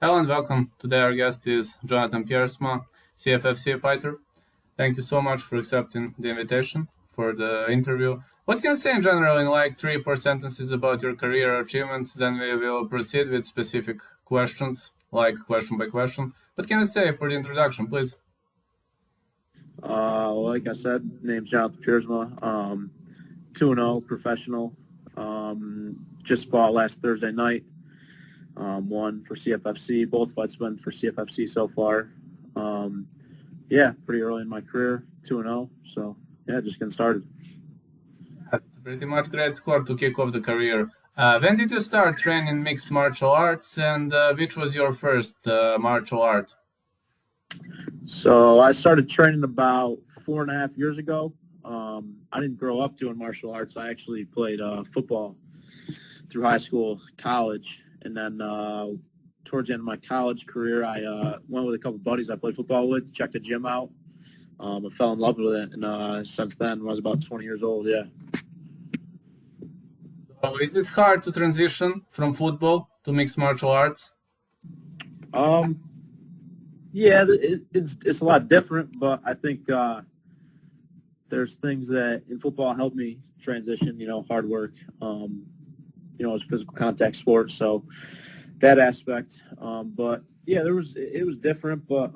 Hello and welcome. Today our guest is Jonathan Piersma, CFFC fighter. Thank you so much for accepting the invitation for the interview. What can you say in general in like 3 or 4 sentences about your career achievements? Then we will proceed with specific questions, like question by question. What can you say for the introduction, please? Like I said, name's Jonathan Piersma. 2-0 professional. Just fought last Thursday night. Won for CFFC. Both fights been for CFFC so far. Yeah, pretty early in my career, 2-0. So yeah, just getting started. That's pretty much great score to kick off the career. When did you start training mixed martial arts, and which was your first martial art? So I started training about 4.5 years ago. I didn't grow up doing martial arts. I actually played football through high school, college, and then towards the end of my college career, I went with a couple buddies I played football with, checked the gym out. I fell in love with it, and since then, when I was about 20 years old, yeah. So is it hard to transition from football to mixed martial arts? Um, yeah, it's a lot different, but I think there's things that in football help me transition. Hard work. It's a physical contact sport, so that aspect. But yeah, it was different, but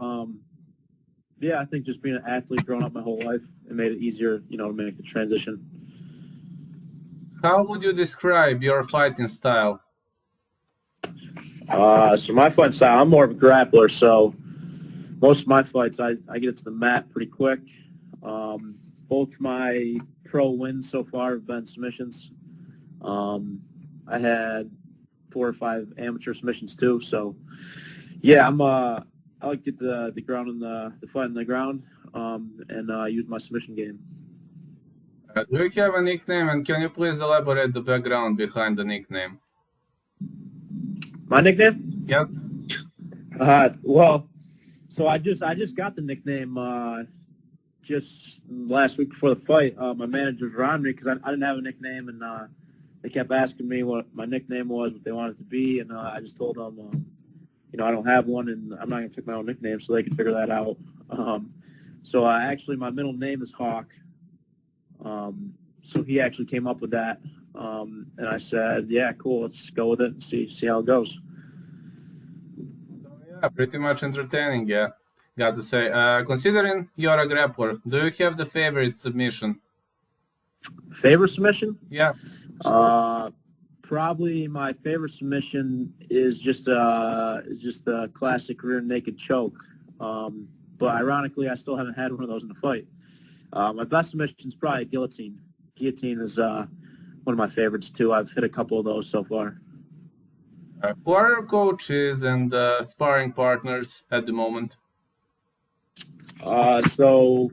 yeah, I think just being an athlete growing up my whole life, it made it easier, to make the transition. How would you describe your fighting style? So my fight style, I'm more of a grappler, so most of my fights, I get it to the mat pretty quick. Both my pro wins so far have been submissions. I had 4 or 5 amateur submissions too, so yeah, I like to get the ground and the fight on the ground, and use my submission game. Do you have a nickname, and can you please elaborate the background behind the nickname? My nickname? Yes? Well, so I just got the nickname just last week before the fight. My managers were on me because I didn't have a nickname, and they kept asking me what my nickname was, what they wanted it to be, and I just told them, I don't have one, and I'm not going to pick my own nickname, so they could figure that out. So actually, my middle name is Hawk. So he actually came up with that, and I said, yeah, cool, let's go with it and see how it goes. Yeah, pretty much entertaining, yeah. Got to say. Considering you're a grappler, do you have the favorite submission? Favorite submission? Yeah. Probably my favorite submission is just a classic rear naked choke. But ironically, I still haven't had one of those in the fight. My best submission is probably a guillotine. Guillotine is one of my favorites too. I've hit a couple of those so far. Who are your coaches and sparring partners at the moment? So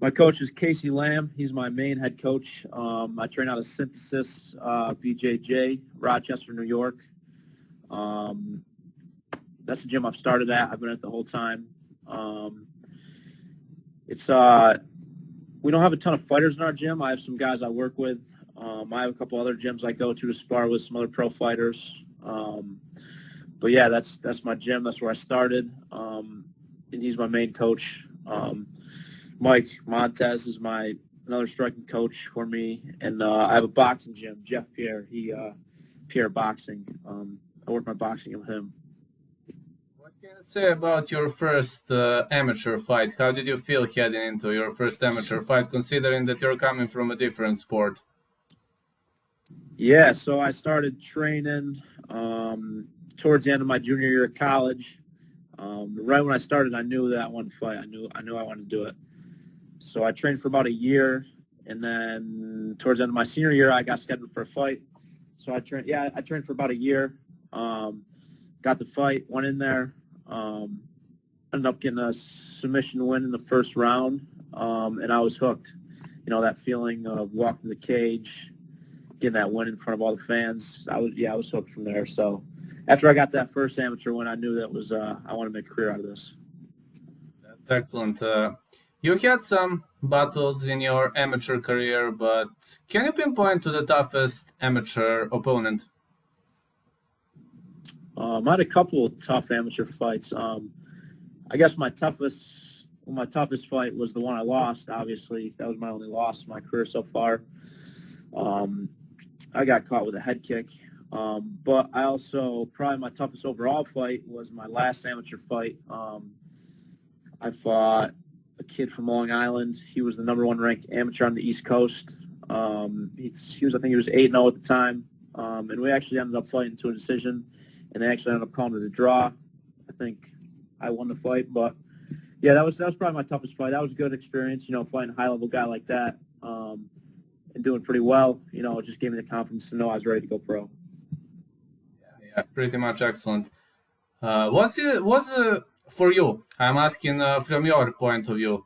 my coach is Casey Lamb. He's my main head coach. I train out of Synthesis BJJ, Rochester, New York. That's the gym I've started at. I've been at the whole time. We don't have a ton of fighters in our gym. I have some guys I work with. I have a couple other gyms I go to spar with some other pro fighters. But yeah, that's my gym. That's where I started. And he's my main coach. Mike Montez is another striking coach for me. And I have a boxing gym, Jeff Pierre. Pierre Boxing. I work my boxing with him. What can you say about your first amateur fight? How did you feel heading into your first amateur fight, considering that you're coming from a different sport? Yeah, so I started training towards the end of my junior year of college. Right when I started, I knew that I wanted to fight. I knew I wanted to do it. So I trained for about a year, and then towards the end of my senior year, I got scheduled for a fight. So I trained for about a year. Got the fight, went in there, ended up getting a submission win in the first round, and I was hooked. That feeling of walking the cage, getting that win in front of all the fans. I was hooked from there. So after I got that first amateur win, I knew that was I want to make a career out of this. That's excellent. You had some battles in your amateur career, but can you pinpoint to the toughest amateur opponent? I had a couple of tough amateur fights. I guess my toughest fight was the one I lost. Obviously, that was my only loss in my career so far. I got caught with a head kick. But I also, probably my toughest overall fight was my last amateur fight. I fought a kid from Long Island. He was the number 1 ranked amateur on the East Coast. I think he was 8-0 at the time. And we actually ended up fighting to a decision, and they actually ended up calling it a draw. I think I won the fight, but yeah, that was probably my toughest fight. That was a good experience, fighting a high-level guy like that, and doing pretty well. It just gave me the confidence to know I was ready to go pro. Yeah, pretty much excellent. For you, I'm asking from your point of view,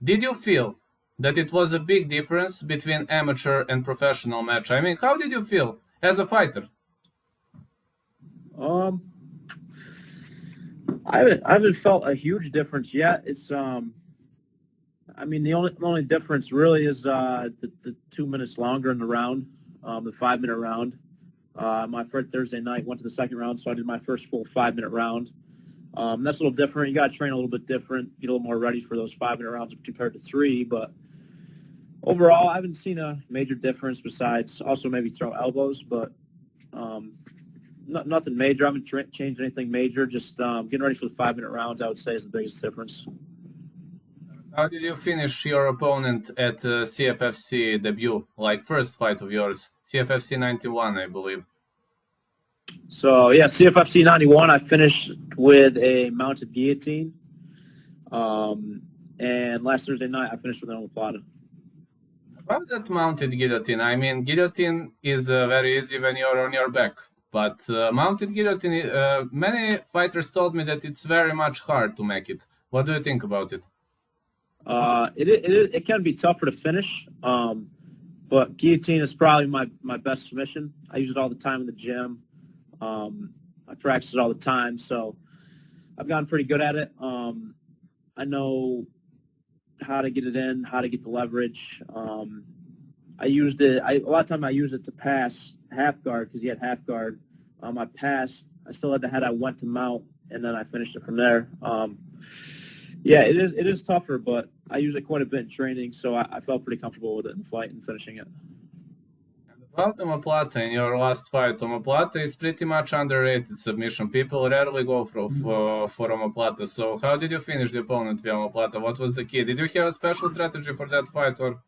did you feel that it was a big difference between amateur and professional match? I mean, how did you feel as a fighter? I haven't felt a huge difference yet. It's the only difference really is the 2 minutes longer in the round, the 5-minute round. My first Thursday night went to the second round, so I did my first full 5-minute round. That's a little different. You got to train a little bit different, get a little more ready for those 5-minute rounds compared to 3. But overall, I haven't seen a major difference besides also maybe throw elbows, but nothing major. I haven't changed anything major. Just getting ready for the 5-minute rounds, I would say, is the biggest difference. How did you finish your opponent at CFFC debut, like first fight of yours? CFFC 91, I believe. So, yeah, CFFC 91, I finished with a mounted guillotine. And last Thursday night, I finished with an omoplata. About that mounted guillotine, I mean, guillotine is very easy when you're on your back. But mounted guillotine, many fighters told me that it's very much hard to make it. What do you think about it? It can be tougher to finish, but guillotine is probably my best submission. I use it all the time in the gym. I practice it all the time, so I've gotten pretty good at it. I know how to get it in, how to get the leverage. I used it. A lot of time I use it to pass half guard because he had half guard. I passed. I still had the head. I went to mount, and then I finished it from there. Yeah, it is tougher, but I use it quite a bit in training, so I felt pretty comfortable with it in the fight and finishing it. About omoplata, in your last fight, omoplata is pretty much underrated submission. People rarely go for omoplata. So how did you finish the opponent via omoplata? What was the key? Did you have a special strategy for that fight, or?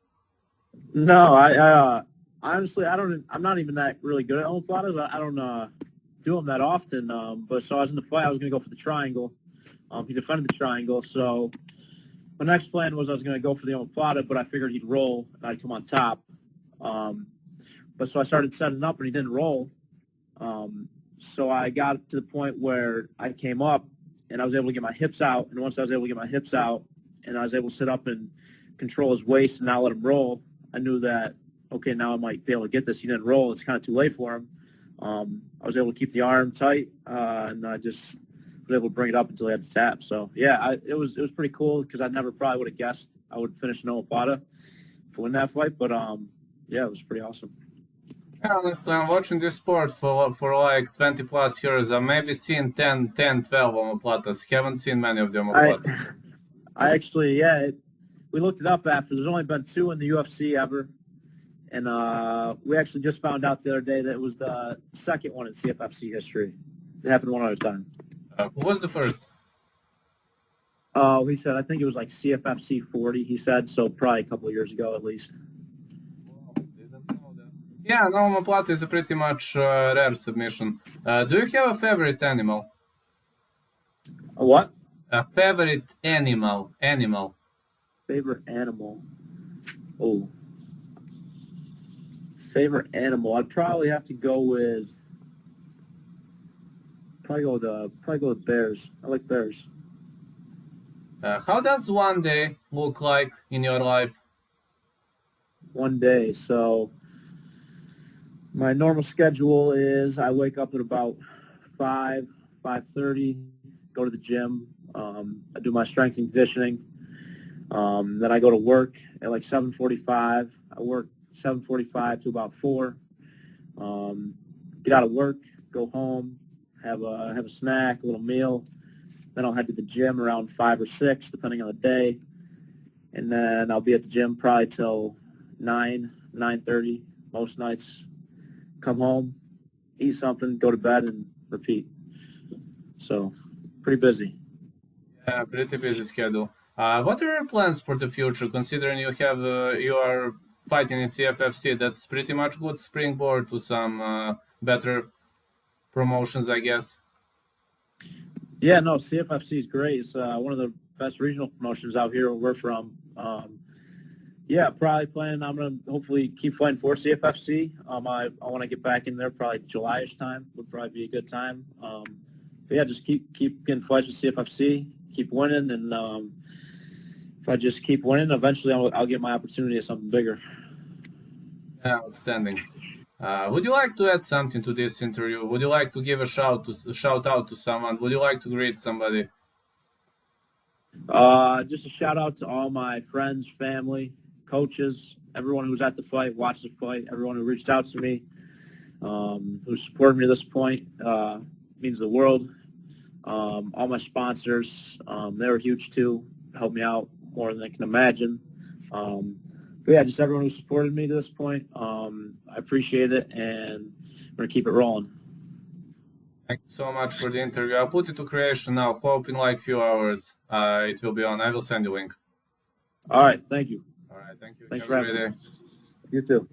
No, I honestly, I'm not even that really good at omoplatas. I don't do them that often. But so I was in the fight. I was going to go for the triangle. He defended the triangle. So my next plan was I was going to go for the omoplata, but I figured he'd roll and I'd come on top. But so I started setting up and he didn't roll. So I got to the point where I came up and I was able to get my hips out. And once I was able to get my hips out and I was able to sit up and control his waist and not let him roll, I knew that, okay, now I might be able to get this. He didn't roll. It's kind of too late for him. I was able to keep the arm tight, and I just was able to bring it up until he had to tap. So, yeah, it was pretty cool because I never probably would have guessed I would finish an omoplata to win that fight. But, yeah, it was pretty awesome. Yeah, honestly, I'm watching this sport for like 20 plus years. I've maybe seen 10, 12 omoplatas. Haven't seen many of the omoplatas. I actually, we looked it up after. There's only been 2 in the UFC ever. And we actually just found out the other day that it was the second one in CFFC history. It happened one other time. Who was the first? Oh, he said, I think it was like CFFC 40, he said. So probably a couple of years ago at least. Yeah, no, omoplata is a pretty much rare submission. Do you have a favorite animal? A what? A favorite animal. Favorite animal? Oh. Favorite animal? I'd probably have to go with bears. I like bears. How does one day look like in your life? One day, so my normal schedule is I wake up at about 5:30, go to the gym. I do my strength and conditioning. Then I go to work at like 7:45. I work 7:45 to about 4. Get out of work, go home, have a snack, a little meal. Then I'll head to the gym around 5 or 6, depending on the day. And then I'll be at the gym probably till 9:30 most nights. Come home, eat something, go to bed, and repeat. So, pretty busy. Yeah, pretty busy schedule. What are your plans for the future? Considering you are fighting in CFFC, that's pretty much good springboard to some better promotions, I guess. Yeah, no, CFFC is great. It's one of the best regional promotions out here where we're from. Yeah, probably planning. I'm gonna hopefully keep fighting for CFFC. I want to get back in there probably July-ish time would probably be a good time. But yeah, just keep getting fights with CFFC, keep winning, and if I just keep winning, eventually I'll get my opportunity at something bigger. Yeah, outstanding. Would you like to add something to this interview? Would you like to give a shout out to someone? Would you like to greet somebody? Just a shout out to all my friends, family, coaches, everyone who's at the fight, watched the fight, everyone who reached out to me, who supported me to this point, means the world. All my sponsors, they were huge too, helped me out more than I can imagine. But yeah, just everyone who supported me to this point, I appreciate it, and I'm going to keep it rolling. Thank you so much for the interview. I'll put it to creation now. Hope in like few hours it will be on. I will send you a link. All right, thank you. All right, thank you. Thanks Have for a great having me. day. You too.